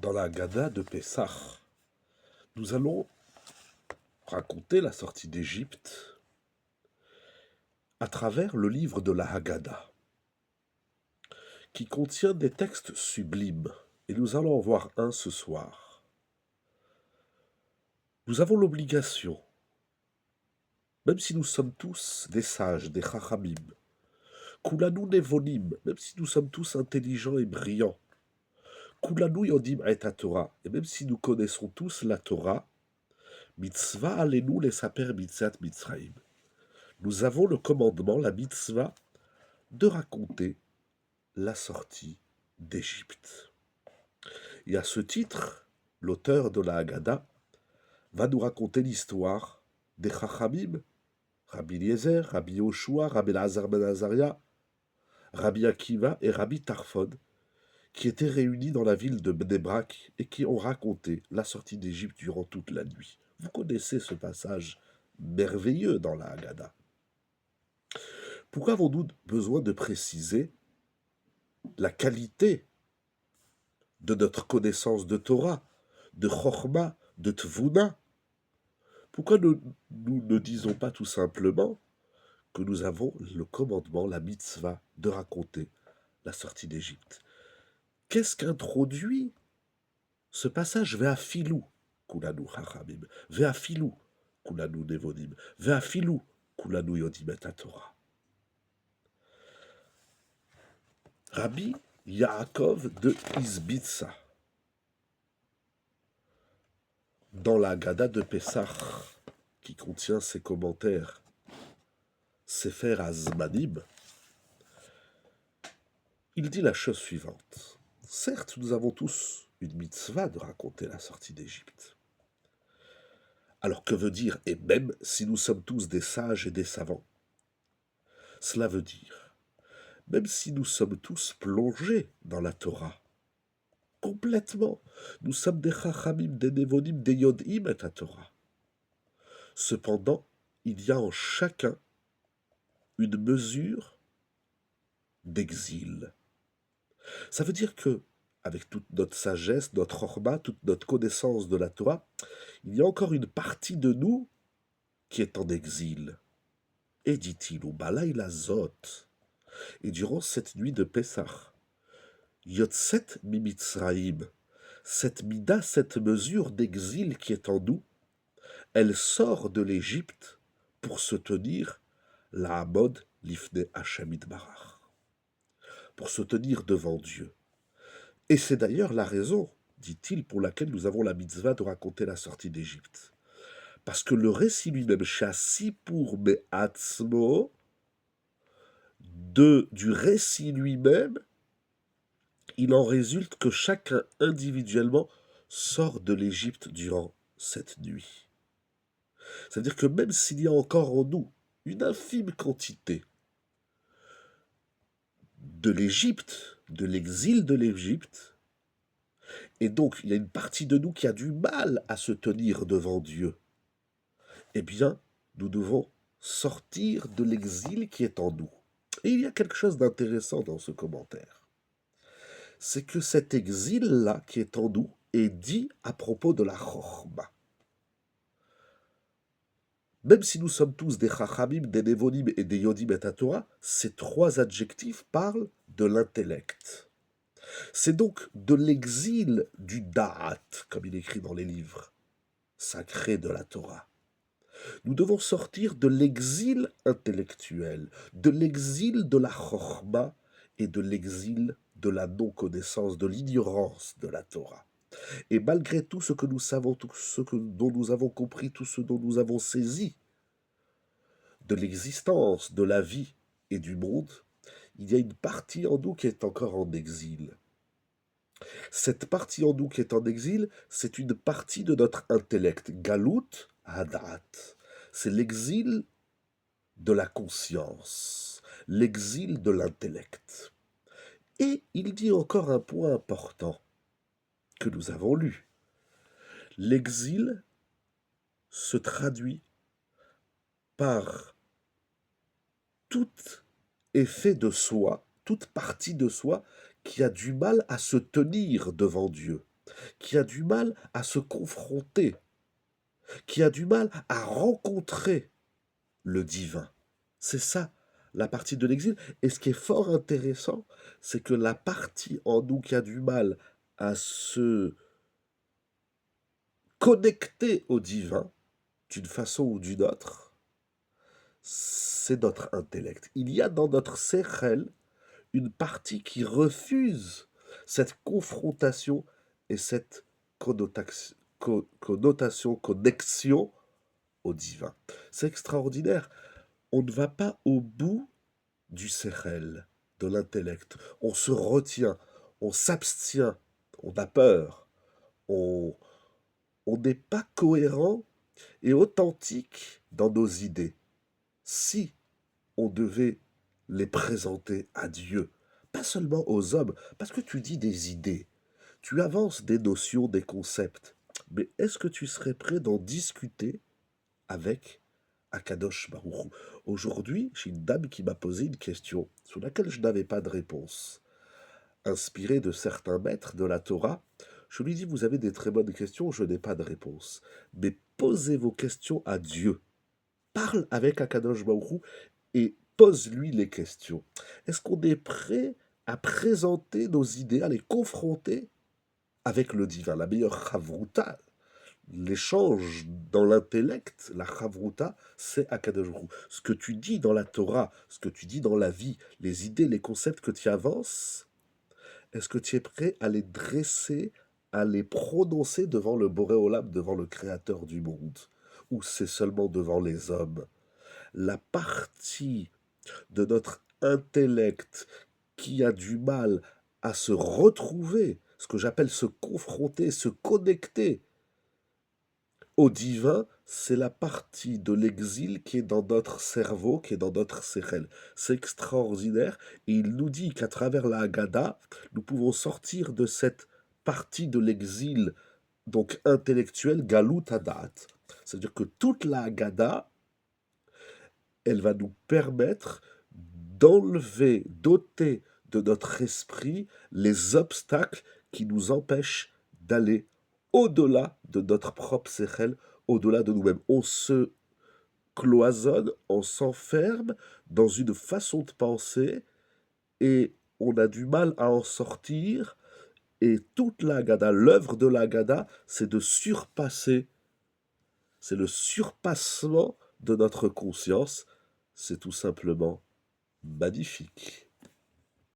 Dans la Haggadah de Pessah, nous allons raconter la sortie d'Égypte à travers le livre de la Haggadah, qui contient des textes sublimes, et nous allons en voir un ce soir. Nous avons l'obligation, même si nous sommes tous des sages, des chachamim, Kulanu nevonim, même si nous sommes tous intelligents et brillants, Kulanu yodim et Torah, et même si nous connaissons tous la Torah, mitzvah alenu les saper mitzat mitzraim. Nous avons le commandement, la mitzvah, de raconter la sortie d'Égypte. Et à ce titre, l'auteur de la Haggadah va nous raconter l'histoire des Chachamim, Rabbi Eliezer, Rabbi Yoshua, Rabbi Elazar ben Azaria, Rabbi Akiva et Rabbi Tarfon, qui étaient réunis dans la ville de Bnei Brak et qui ont raconté la sortie d'Égypte durant toute la nuit. Vous connaissez ce passage merveilleux dans la Haggadah. Pourquoi avons-nous besoin de préciser la qualité de notre connaissance de Torah, de Chochma, de Tvuna? Pourquoi nous ne disons pas tout simplement que nous avons le commandement, la mitzvah, de raconter la sortie d'Égypte? Qu'est-ce qu'introduit ce passage Ve'afilou kulanu chachamim, Ve'afilou kulanu nevonim, Ve'afilou kulanu yodim et Torah? Rabbi Yaakov de Izbitsa, dans la Haggadah de Pessah, qui contient ses commentaires Sefer Azmanim, il dit la chose suivante. Certes, nous avons tous une mitzvah de raconter la sortie d'Égypte. Alors que veut dire, et même si nous sommes tous des sages et des savants, cela veut dire, même si nous sommes tous plongés dans la Torah, complètement, nous sommes des chachamim, des nevonim, des yodim et la Torah. Cependant, il y a en chacun une mesure d'exil. Ça veut dire que, avec toute notre sagesse, notre chorma, toute notre connaissance de la Torah, il y a encore une partie de nous qui est en exil. Et dit-il, au Balaï Lazot, et durant cette nuit de Pessah, Yotset Mimitzraïm, cette mida, cette mesure d'exil qui est en nous, elle sort de l'Égypte pour se tenir la Hamod Lifne Hashamid Barach, pour se tenir devant Dieu. Et c'est d'ailleurs la raison, dit-il, pour laquelle nous avons la mitzvah de raconter la sortie d'Égypte. Parce que le récit lui-même, Shasipur Be'atzmo, du récit lui-même, il en résulte que chacun individuellement sort de l'Égypte durant cette nuit. C'est-à-dire que même s'il y a encore en nous une infime quantité de l'Égypte, de l'exil de l'Égypte, et donc il y a une partie de nous qui a du mal à se tenir devant Dieu, eh bien, nous devons sortir de l'exil qui est en nous. Et il y a quelque chose d'intéressant dans ce commentaire. C'est que cet exil-là qui est en nous est dit à propos de la Chochma. Même si nous sommes tous des Chachamim, des Nevonim et des Yodim et Torah, ces trois adjectifs parlent de l'intellect. C'est donc de l'exil du Da'at, comme il écrit dans les livres sacrés de la Torah. Nous devons sortir de l'exil intellectuel, de l'exil de la Chochma et de l'exil de la non-connaissance, de l'ignorance de la Torah. Et malgré tout ce que nous savons, tout ce dont nous avons compris, tout ce dont nous avons saisi de l'existence, de la vie et du monde, il y a une partie en nous qui est encore en exil. Cette partie en nous qui est en exil, c'est une partie de notre intellect. Galut Hadat. C'est l'exil de la conscience, l'exil de l'intellect. Et il dit encore un point important que nous avons lu. L'exil se traduit par tout effet de soi, toute partie de soi qui a du mal à se tenir devant Dieu. qui a du mal à se confronter, qui a du mal à rencontrer le divin. C'est ça la partie de l'exil. Et ce qui est fort intéressant, c'est que la partie en nous qui a du mal à se connecter au divin, d'une façon ou d'une autre, c'est notre intellect. Il y a dans notre sechel une partie qui refuse cette confrontation et cette connotation, connexion au divin. C'est extraordinaire. On ne va pas au bout du sechel, de l'intellect. On se retient, on s'abstient, on a peur, on n'est pas cohérent et authentique dans nos idées. Si on devait les présenter à Dieu, pas seulement aux hommes, parce que tu dis des idées, tu avances des notions, des concepts, mais est-ce que tu serais prêt d'en discuter avec Akadosh Baruch Hu? Aujourd'hui, j'ai une dame qui m'a posé une question sur laquelle je n'avais pas de réponse. Inspiré de certains maîtres de la Torah, je lui dis, vous avez des très bonnes questions, je n'ai pas de réponse. Mais posez vos questions à Dieu. Parle avec Akadosh Baruch Hu et pose-lui les questions. Est-ce qu'on est prêt à présenter nos idées, à les confronter avec le divin? La meilleure chavruta, l'échange dans l'intellect, la chavruta, c'est Akadosh Baruch Hu. Ce que tu dis dans la Torah, ce que tu dis dans la vie, les idées, les concepts que tu avances, est-ce que tu es prêt à les dresser, à les prononcer devant le Boré Olam, devant le Créateur du monde? Ou c'est seulement devant les hommes? La partie de notre intellect qui a du mal à se retrouver, ce que j'appelle se confronter, se connecter au divin, c'est la partie de l'exil qui est dans notre cerveau, qui est dans notre sechel. C'est extraordinaire. Et il nous dit qu'à travers la Haggadah, nous pouvons sortir de cette partie de l'exil, donc intellectuel, Galut Hadat. C'est-à-dire que toute la Haggadah, elle va nous permettre d'enlever, d'ôter de notre esprit les obstacles qui nous empêchent d'aller au-delà de notre propre séchel, au-delà de nous-mêmes. On se cloisonne, on s'enferme dans une façon de penser et on a du mal à en sortir. Et toute la Haggadah, l'œuvre de la Haggadah, c'est de surpasser, c'est le surpassement de notre conscience. C'est tout simplement magnifique.